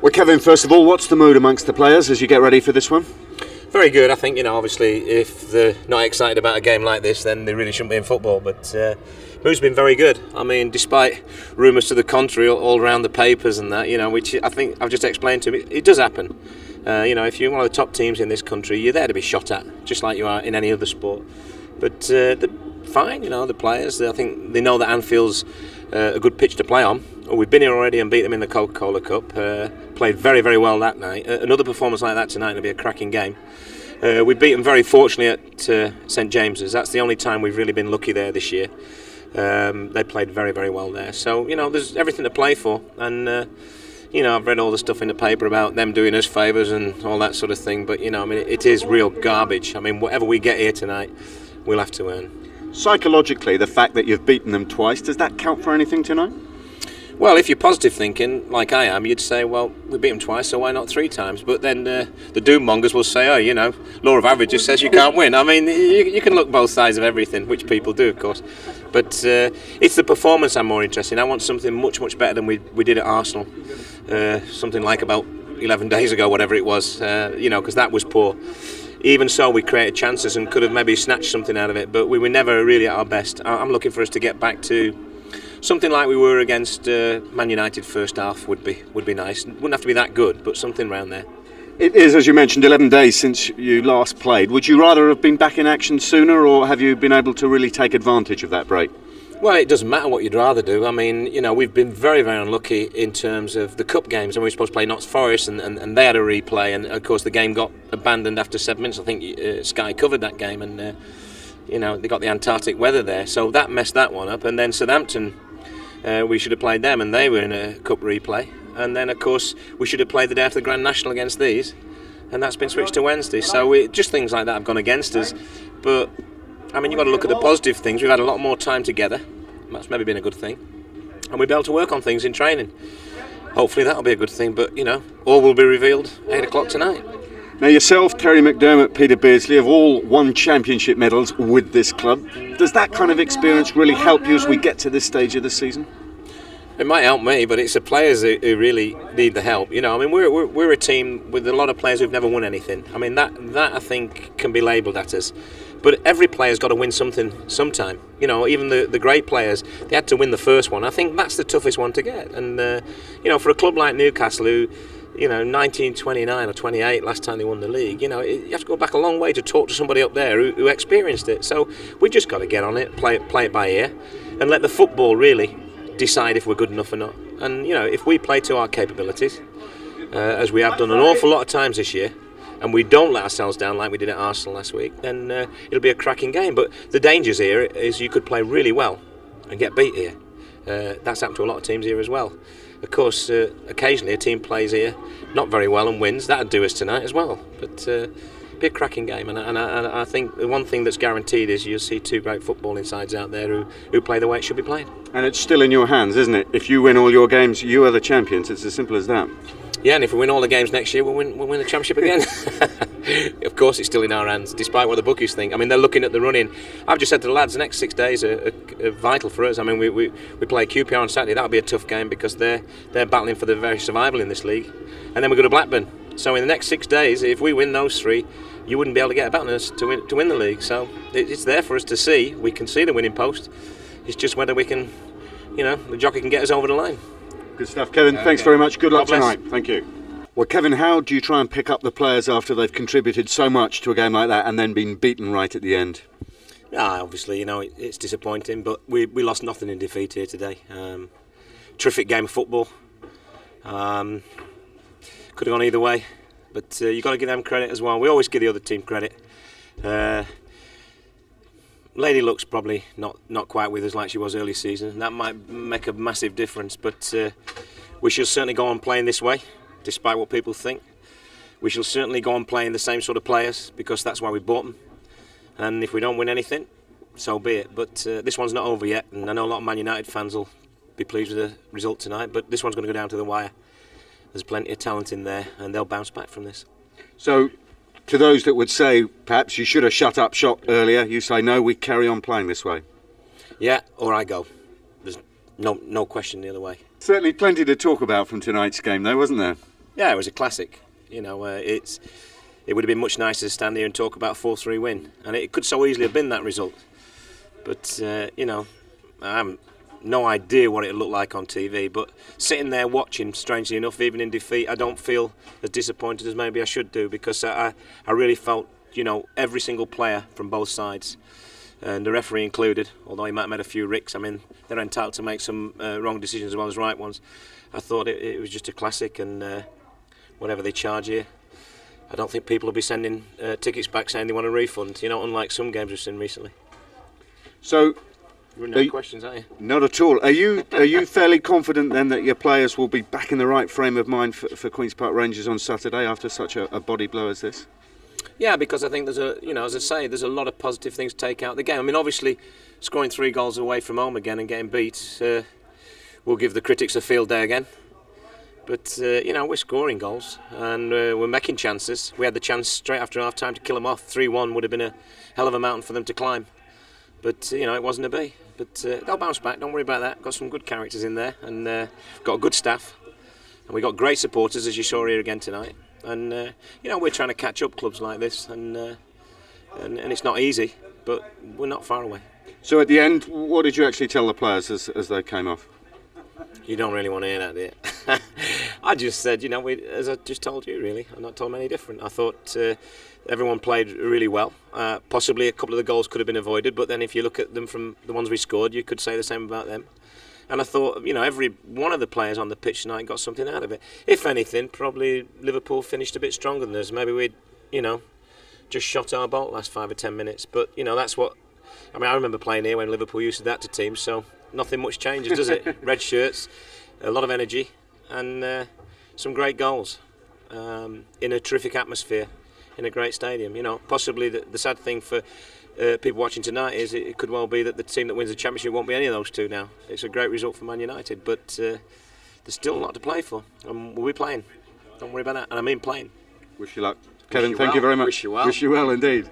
Well, Kevin, first of all, what's the mood amongst the players as you get ready for this one? Very good. I think, obviously, if they're not excited about a game like this, then they really shouldn't be in football. But mood's been very good. I mean, despite rumours to the contrary all around the papers and that, which I think I've just explained to him, it does happen. If you're one of the top teams in this country, you're there to be shot at, just like you are in any other sport. But they're fine, the players. I think they know that Anfield's a good pitch to play on. We've been here already and beat them in the Coca-Cola Cup. Played very, very well that night. Another performance like that tonight will be a cracking game. We beat them very fortunately at St James's. That's the only time we've really been lucky there this year. They played very, very well there. So, there's everything to play for. And, I've read all the stuff in the paper about them doing us favours and all that sort of thing. But, it is real garbage. I mean, whatever we get here tonight, we'll have to earn. Psychologically, the fact that you've beaten them twice, does that count for anything tonight? Well, if you're positive thinking, like I am, you'd say, well, we beat them twice, so why not 3 times? But then the doom mongers will say, law of averages says you can't win. I mean, you can look both sides of everything, which people do, of course. But it's the performance I'm more interested in. I want something much, much better than we did at Arsenal. Something like about 11 days ago, whatever it was, because that was poor. Even so, we created chances and could have maybe snatched something out of it, but we were never really at our best. I'm looking for us to get back to something like we were against Man United first half would be nice. Wouldn't have to be that good, but something around there. It is, as you mentioned, 11 days since you last played. Would you rather have been back in action sooner, or have you been able to really take advantage of that break? Well, it doesn't matter what you'd rather do. I mean, we've been very, very unlucky in terms of the cup games, and we were supposed to play Notts Forest, and they had a replay, and of course the game got abandoned after 7 minutes. I think Sky covered that game, and they got the Antarctic weather there, so that messed that one up. And then Southampton, we should have played them, and they were in a cup replay. And then, of course, we should have played the day after the Grand National against these, and that's been switched to Wednesday. So just things like that have gone against us. But I mean, you've got to look at the positive things. We've had a lot more time together. That's maybe been a good thing, and we'll be able to work on things in training. Hopefully that'll be a good thing. But all will be revealed 8 o'clock tonight. Now, yourself, Terry McDermott, Peter Beardsley have all won championship medals with this club. Does that kind of experience really help you as we get to this stage of the season? It might help me, but it's the players who really need the help. I mean, we're a team with a lot of players who've never won anything. I mean, that I think can be labelled at us. But every player's got to win something sometime. Even the great players, they had to win the first one. I think that's the toughest one to get. And for a club like Newcastle, who 1929 or 28 last time they won the league, you have to go back a long way to talk to somebody up there who experienced it. So we just got to get on it, play it by ear, and let the football really decide if we're good enough or not. And if we play to our capabilities, as we have done an awful lot of times this year, and we don't let ourselves down like we did at Arsenal last week, then it'll be a cracking game. But the dangers here is you could play really well and get beat here. That's happened to a lot of teams here as well. Of course, occasionally a team plays here not very well and wins. That'd do us tonight as well. But be a cracking game, and I think the one thing that's guaranteed is you'll see 2 great footballing sides out there who play the way it should be played. And it's still in your hands, isn't it? If you win all your games, you are the champions. It's as simple as that. Yeah, and if we win all the games next year, we'll win the championship again. Of course, it's still in our hands, despite what the bookies think. I mean, they're looking at the running. I've just said to the lads, the next 6 days are vital for us. I mean, we play QPR on Saturday. That'll be a tough game because they're battling for the very survival in this league. And then we go to Blackburn. So in the next 6 days, if we win those 3, you wouldn't be able to get a bet on us to win the league. So it's there for us to see. We can see the winning post. It's just whether we can, the jockey can get us over the line. Good stuff, Kevin. Thanks very much. Good luck tonight. Thank you. Well, Kevin, how do you try and pick up the players after they've contributed so much to a game like that and then been beaten right at the end? Obviously, it's disappointing, but we lost nothing in defeat here today. Terrific game of football. Could have gone either way, but you've got to give them credit as well. We always give the other team credit. Lady Luck's probably not quite with us like she was early season. That might make a massive difference, but we shall certainly go on playing this way, despite what people think. We shall certainly go on playing the same sort of players because that's why we bought them. And if we don't win anything, so be it. But this one's not over yet, and I know a lot of Man United fans will be pleased with the result tonight, but this one's going to go down to the wire. There's plenty of talent in there, and they'll bounce back from this. So, to those that would say perhaps you should have shut up shop earlier, you say no, we carry on playing this way. Yeah, or I go. There's no question the other way. Certainly plenty to talk about from tonight's game though, wasn't there? Yeah, it was a classic. You know, it would have been much nicer to stand here and talk about a 4-3 win, and it could so easily have been that result. But you know, I have no idea what it looked like on TV. But sitting there watching, strangely enough, even in defeat, I don't feel as disappointed as maybe I should do, because I really felt, you know, every single player from both sides, and the referee included, although he might have made a few ricks. I mean, they're entitled to make some wrong decisions as well as right ones. I thought it was just a classic, and whatever they charge here, I don't think people will be sending tickets back saying they want a refund, you know, unlike some games we've seen recently. So, You're running out of questions, aren't you? not at all. Are you fairly confident then that your players will be back in the right frame of mind for Queen's Park Rangers on Saturday after such a body blow as this? Yeah, because I think there's as I say, there's a lot of positive things to take out of the game. I mean, obviously, scoring 3 goals away from home again and getting beat will give the critics a field day again. But, you know, we're scoring goals and we're making chances. We had the chance straight after half-time to kill them off. 3-1 would have been a hell of a mountain for them to climb. But, you know, it wasn't to be. But they'll bounce back, don't worry about that. Got some good characters in there, and got a good staff. And we've got great supporters, as you saw here again tonight. And, you know, we're trying to catch up clubs like this. And it's not easy, but we're not far away. So at the end, what did you actually tell the players as they came off? You don't really want to hear that, do you? I just said, you know, as I just told you, really. I'm not told them any different. I thought everyone played really well. Possibly a couple of the goals could have been avoided, but then if you look at them from the ones we scored, you could say the same about them. And I thought, you know, every one of the players on the pitch tonight got something out of it. If anything, probably Liverpool finished a bit stronger than us. Maybe we'd, you know, just shot our bolt last 5 or 10 minutes. But, you know, that's what... I mean, I remember playing here when Liverpool used to do that to teams, so nothing much changes, does it? Red shirts, a lot of energy, and some great goals in a terrific atmosphere, in a great stadium. You know, possibly the sad thing for people watching tonight is it could well be that the team that wins the championship won't be any of those two now. It's a great result for Man United, but there's still a lot to play for, and we'll be playing. Don't worry about that, and I mean playing. Wish you luck. Kevin, thank you very much. Wish you well. Wish you well indeed.